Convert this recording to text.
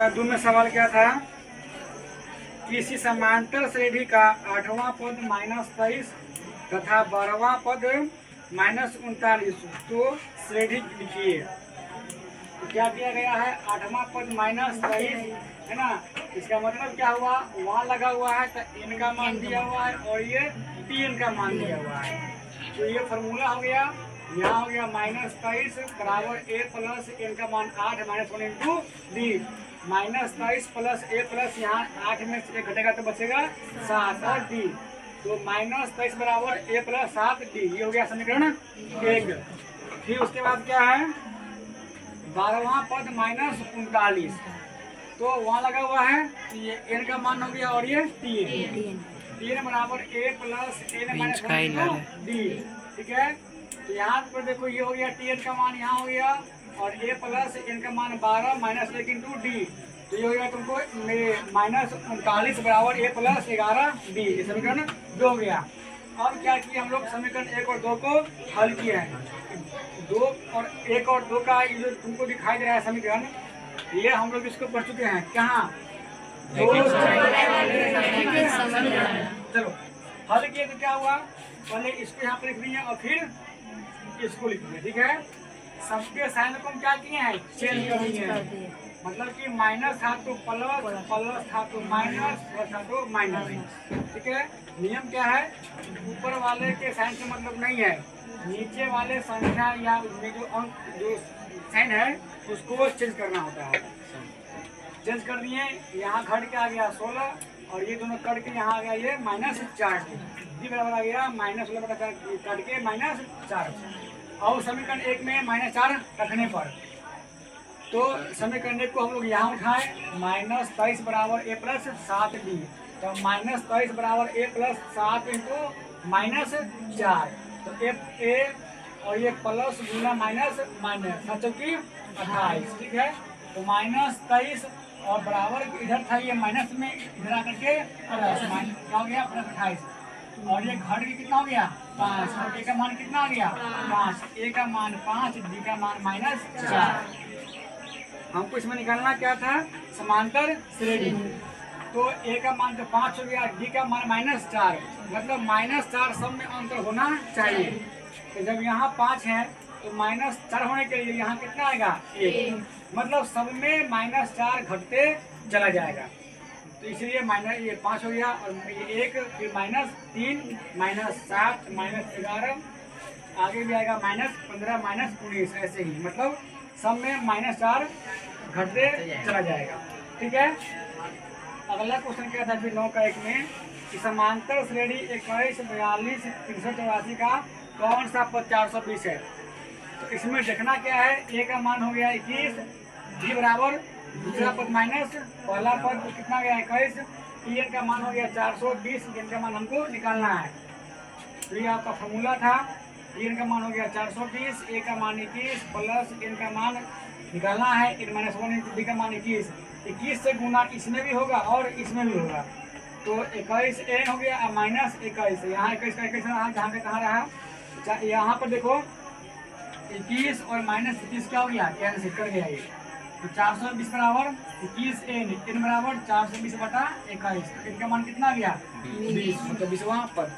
2 में सवाल क्या था? किसी समांतर श्रेणी का 8वां पद -23 तथा 12वां पद -39 तो श्रेणी लिखिए। तो क्या दिया गया है? 8वां पद -23 है ना। इसका मतलब क्या हुआ? वहाँ लगा हुआ है तो n का मान दिया हुआ है और ये tn का मान दिया हुआ है। तो ये फॉर्मूला हो गया, यहाँ हो गया -23 बराबर a प्लस n का मान 8 -1 into D. -23 plus a plus यहाँ 8 में से 1 घटेगा तो बचेगा 7 और डी। तो -23 बराबर a प्लस 7 डी, ये हो गया समीकरण 1। फिर उसके बाद क्या है? 12वां पद -39 तो वहाँ लगा हुआ है, ये n का मान हो गया और ये tn बराबर a plus n minus D. ठीक है, तो यहाँ पर देखो ये हो गया tn का मान यहाँ हो गया और a प्लस n का मान 12 माइनस 1 इंटू डी। तो ये हो गया तुमको -39 बराबर a प्लस 11 डी। ये समीकरण 2 हो गया। अब क्या किया हम लोग? समीकरण 1 और 2 को हल किया है। 1 और 2 का ये जो तुमको दिखाई दे रहा है समीकरण, ये हम लोग इसको पढ़ चुके हैं। कहाँ? चलो हल किए तो क्या हुआ? पहले इसको यहाँ पर लिख दिए और फिर इसको लिख दिए। ठीक है, सबके साइन को हम क्या किए हैं? चेंज कर दिए हैं। मतलब कि माइनस था तो प्लस, प्लस था तो माइनस, प्लस था तो माइनस। ठीक है, नियम क्या है? ऊपर वाले के साइन से मतलब नहीं है, नीचे वाले संख्या या जो अंक जो साइन है उसको चेंज करना होता है। चेंज कर दिए, यहाँ घट के आ गया 16 और ये दोनों कट के यहाँ आ गया ये -4 जी बराबर आ गया -16/4 कट के -4। और समीकरण 1 में -4 रखने पर तो समीकरण 1 को हम लोग यहाँ उठाए, -23 बराबर a प्लस 7 डी। तो -23 बराबर a प्लस 7 इंटू -4 तो a और ये प्लस गुना माइनस माइनस 28। ठीक है, तो -23 और बराबर इधर था ये माइनस में, इधर आकर के प्लस क्या हो गया? प्लस 28 और ये घट के कितना हो गया? 5 और a का मान कितना आ गया? 5। a का मान 5, d का मान -4। हमको इसमें निकालना क्या था? समांतर श्रेणी। तो a का मान तो 5 हो गया, d का मान -4, मतलब -4 सब में अंतर होना चाहिए। तो जब यहाँ 5 है तो -4 होने के लिए यहाँ कितना आएगा? 1, मतलब सब में -4 घटते चला जाएगा। तो इसलिए ये 5 हो गया और ये 1, फिर -3, -7, -11, आगे भी आएगा -15, -19, ऐसे ही मतलब सब में -4 घटते चला जाएगा। ठीक है, अगला क्वेश्चन क्या था फिर 9 का 1 में कि समांतर श्रेणी 21, 42, 384 का कौन सा पद 420 है? तो इसमें देखना क्या है? a का मान हो गया 21, d बराबर दूसरा पद माइनस पहला पद तो कितना गया? 21, tn का मान हो गया 420, n का मान हमको निकालना है। तो ये आपका फॉर्मूला था, tn का मान हो गया 420, a का मान 21 प्लस n का मान निकालना है n-1 इंटू d का मान 21 से गुना इसमें भी होगा और इसमें भी होगा। तो 21 n हो गया -21, यहाँ 21 का 21 रहा, जहाँ पे कहाँ रहा? यहाँ पर देखो 21 और -21 क्या हो गया? कैंसिल कर गया ये। तो 420 बराबर 21 n बराबर 420/21। इनका मान कितना आ गया? 20, मतलब 20वां पद।